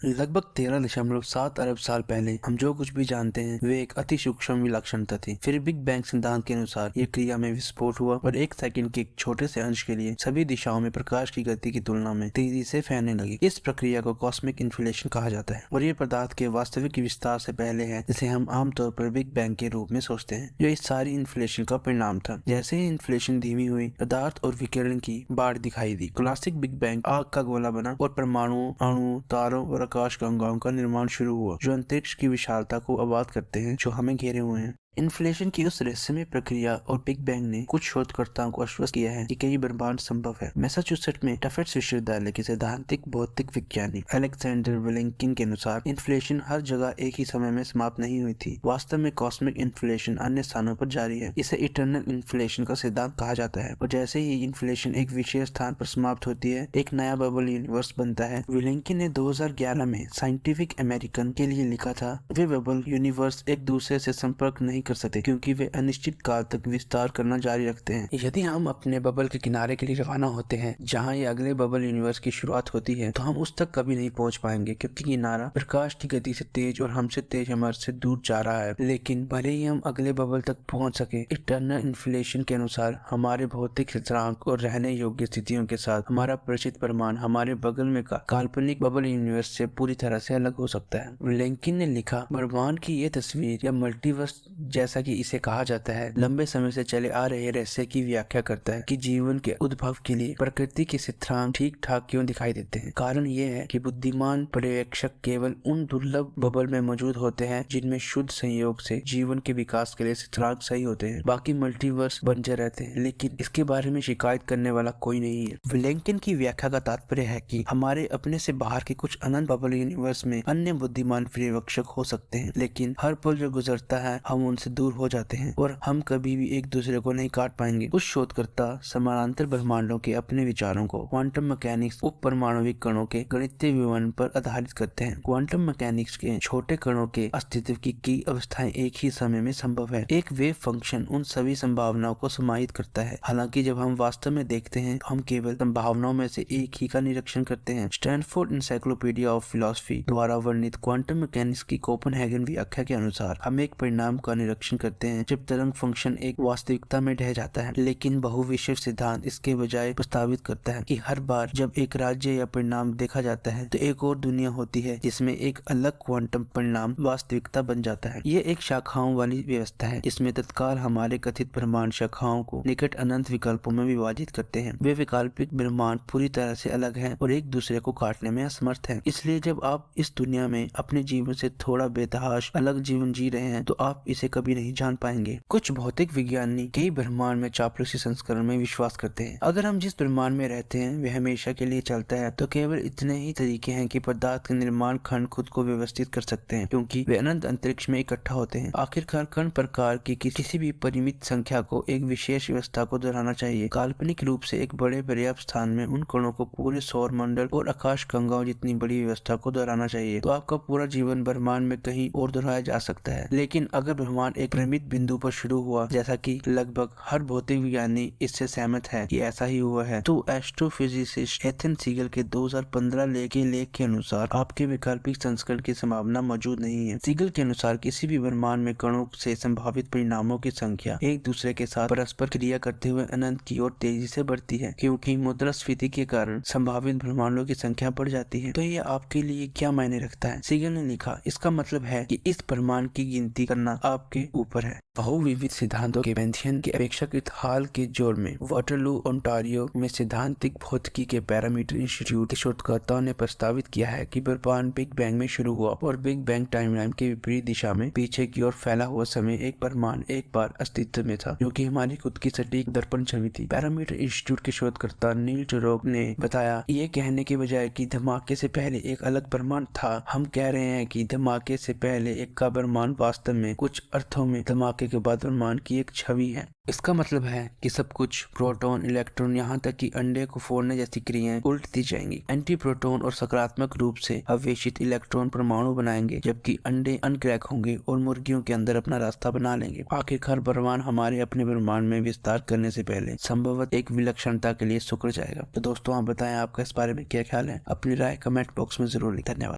लगभग 13.7 अरब साल पहले हम जो कुछ भी जानते हैं वे एक अति सूक्ष्म विलक्षणता थी। फिर बिग बैंग सिद्धांत के अनुसार ये क्रिया में विस्फोट हुआ और एक सेकंड के एक छोटे से अंश के लिए सभी दिशाओं में प्रकाश की गति की तुलना में तेजी से फैलने लगी। इस प्रक्रिया को कॉस्मिक इन्फ्लेशन कहा जाता है और ये पदार्थ के वास्तविक विस्तार से पहले है, जिसे हम आमतौर पर बिग बैंग के रूप में सोचते हैं, जो इस सारी इन्फ्लेशन का परिणाम था। जैसे ही इन्फ्लेशन धीमी हुई, पदार्थ और विकिरण की बाढ़ दिखाई दी। क्लासिक बिग बैंग आग का गोला बना और परमाणु, अणु, तारों और आकाश गंगाओं का निर्माण शुरू हुआ, जो अंतरिक्ष की विशालता को आबाद करते हैं, जो हमें घेरे हुए हैं। इन्फ्लेशन की उस रहस्यमय प्रक्रिया और बिग बैंग ने कुछ शोधकर्ताओं को आश्वस्त किया है कि कई ब्रह्मांड संभव है। मैसाचुसेट्स में टफट्स विश्वविद्यालय के सैद्धांतिक भौतिक विज्ञानी अलेक्जेंडर विलेंकिन के अनुसार इन्फ्लेशन हर जगह एक ही समय में समाप्त नहीं हुई थी। वास्तव में कॉस्मिक इन्फ्लेशन अन्य स्थानों पर जारी है। इसे इटर्नल इन्फ्लेशन का सिद्धांत कहा जाता है और जैसे ही इन्फ्लेशन एक विशेष स्थान पर समाप्त होती है, एक नया बबल यूनिवर्स बनता है। विलेंकिन ने 2011 में साइंटिफिक अमेरिकन के लिए लिखा था, वे बबल यूनिवर्स एक दूसरे से संपर्क नहीं कर सकते क्योंकि वे अनिश्चित काल तक विस्तार करना जारी रखते हैं। यदि हम अपने बबल के किनारे के लिए रवाना होते हैं जहां ये अगले बबल यूनिवर्स की शुरुआत होती है, तो हम उस तक कभी नहीं पहुंच पाएंगे क्योंकि किनारा प्रकाश की गति से तेज और हमसे तेज हमारे से दूर जा रहा है। लेकिन भले ही हम अगले बबल तक पहुंच सके, इटर्नल इन्फ्लेशन के अनुसार हमारे भौतिक स्थिरांक और रहने योग्य स्थितियों के साथ हमारा परिचित प्रमाण हमारे बगल में काल्पनिक बबल यूनिवर्स से पूरी तरह से अलग हो सकता है। विलेंकिन ने लिखा, ब्रह्मांड की ये तस्वीर या मल्टीवर्स जैसा कि इसे कहा जाता है, लंबे समय से चले आ रहे रहस्य की व्याख्या करता है कि जीवन के उद्भव के लिए प्रकृति के स्थिरांक ठीक ठाक क्यों दिखाई देते हैं। कारण ये है कि बुद्धिमान पर्यवेक्षक केवल उन दुर्लभ बबल में मौजूद होते हैं जिनमें शुद्ध संयोग से जीवन के विकास के लिए स्थिरांक सही होते हैं। बाकी मल्टीवर्स बंजर रहते हैं, लेकिन इसके बारे में शिकायत करने वाला कोई नहीं है। विलेंकिन की व्याख्या का तात्पर्य है कि हमारे अपने से बाहर के कुछ अनंत बबल यूनिवर्स में अन्य बुद्धिमान पर्यवेक्षक हो सकते हैं, लेकिन हर पल जो गुजरता है हम उनसे दूर हो जाते हैं और हम कभी भी एक दूसरे को नहीं काट पाएंगे। कुछ शोधकर्ता समानांतर ब्रह्मांडों के अपने विचारों को क्वांटम मैकेनिक्स उप परमाणविक कणों के गणितीय विवरण पर आधारित करते हैं। क्वांटम मैकेनिक्स के छोटे कणों के अस्तित्व की कई अवस्थाएं एक ही समय में संभव है। एक वेव फंक्शन उन सभी संभावनाओं को समाहित करता है। हालांकि जब हम वास्तव में देखते हैं, हम केवल संभावनाओं में से एक ही का निरीक्षण करते हैं। स्टैनफोर्ड एनसाइक्लोपीडिया ऑफ फिलॉसफी द्वारा वर्णित क्वांटम मैकेनिक्स की कोपेनहेगन व्याख्या के अनुसार हम एक परिणाम का निरीक्षण करते हैं जब तरंग फंक्शन एक वास्तविकता में ढह जाता है। लेकिन बहुविषय सिद्धांत इसके बजाय प्रस्तावित करता है कि हर बार जब एक राज्य या परिणाम देखा जाता है तो एक और दुनिया होती है जिसमें एक अलग क्वांटम परिणाम वास्तविकता बन जाता है। ये एक शाखाओं वाली व्यवस्था है जिसमें तत्काल हमारे कथित ब्रह्मांड शाखाओं को निकट अनंत विकल्पों में विभाजित करते हैं। वे वैकल्पिक ब्रह्मांड पूरी तरह से अलग हैं और एक दूसरे को काटने में असमर्थ हैं। इसलिए जब आप इस दुनिया में अपने जीवन से थोड़ा बेतहाश अलग जीवन जी रहे हैं तो आप इसे कभी नहीं जान पाएंगे। कुछ भौतिक विज्ञानी कई ब्रह्मांड में चापलूसी संस्करण में विश्वास करते हैं। अगर हम जिस ब्रह्मांड में रहते हैं वे हमेशा के लिए चलता है, तो केवल इतने ही तरीके हैं कि पदार्थ के निर्माण खंड खुद को व्यवस्थित कर सकते हैं, क्योंकि वे अनंत अंतरिक्ष में इकट्ठा होते हैं। आखिरकार कण प्रकार की किसी भी परिमित संख्या को एक विशेष व्यवस्था को दोहराना चाहिए। काल्पनिक रूप से एक बड़े पर्याप्त स्थान में उन कणों को पूरे सौर मंडल और आकाश गंगाओं जितनी बड़ी व्यवस्था को दोहराना चाहिए, तो आपका पूरा जीवन ब्रह्मांड में कहीं और दोहराया जा सकता है। लेकिन अगर ब्रह्मांड एक परिमित बिंदु पर शुरू हुआ, जैसा कि लगभग हर भौतिक विज्ञानी इससे सहमत है कि ऐसा ही हुआ है, तो एस्ट्रोफिजिसिस्ट एथन सीगल के 2015 लेख के अनुसार आपके वैकल्पिक संस्करण की संभावना मौजूद नहीं है। सीगल के अनुसार किसी भी ब्रह्मांड में कणों से संभावित परिणामों की संख्या एक दूसरे के साथ परस्पर क्रिया करते हुए अनंत की ओर तेजी से बढ़ती है, क्योंकि मुद्रास्फीति के कारण संभावित ब्रह्मांडों की संख्या बढ़ जाती है। तो ये आपके लिए क्या मायने रखता है? सीगल ने लिखा, इसका मतलब है कि इस ब्रह्मांड की गिनती करना आपके ऊपर है। बहुविविध सिद्धांतों के पैंथियन के अपेक्षाकृत हाल के जोड़ में वाटरलू ओंटारियो में सैद्धांतिक भौतिकी के पैरामीटर इंस्टीट्यूट के शोधकर्ताओं ने प्रस्तावित किया है कि ब्रह्मांड बिग बैंग में शुरू हुआ और बिग बैंग टाइमलाइन के विपरीत दिशा में पीछे की ओर फैला हुआ समय एक ब्रह्मांड एक बार अस्तित्व में था, जो कि हमारी खुद की सटीक दर्पण छवि थी। पैरामीटर इंस्टीट्यूट के शोधकर्ता नील टरोक ने बताया, ये कहने के बजाय कि धमाके से पहले एक अलग ब्रह्मांड था, हम कह रहे हैं कि धमाके से पहले एक का ब्रह्मांड वास्तव में कुछ अर्थों में धमाके के बाद ब्रह्मांड की एक छवि है। इसका मतलब है कि सब कुछ प्रोटॉन, इलेक्ट्रॉन, यहाँ तक कि अंडे को फोड़ने जैसी क्रियाएं उल्ट दी जाएंगी। एंटी प्रोटॉन और सकारात्मक रूप से आवेशित इलेक्ट्रॉन परमाणु बनाएंगे, जबकि अंडे अनक्रैक होंगे और मुर्गियों के अंदर अपना रास्ता बना लेंगे। आखिरकार ब्रह्मांड हमारे अपने ब्रह्मांड में विस्तार करने से पहले संभवतः एक विलक्षणता के लिए सिकुड़ जाएगा। तो दोस्तों, आप बताएं आपका इस बारे में क्या ख्याल है? अपनी राय कमेंट बॉक्स में जरूर लिखें। धन्यवाद।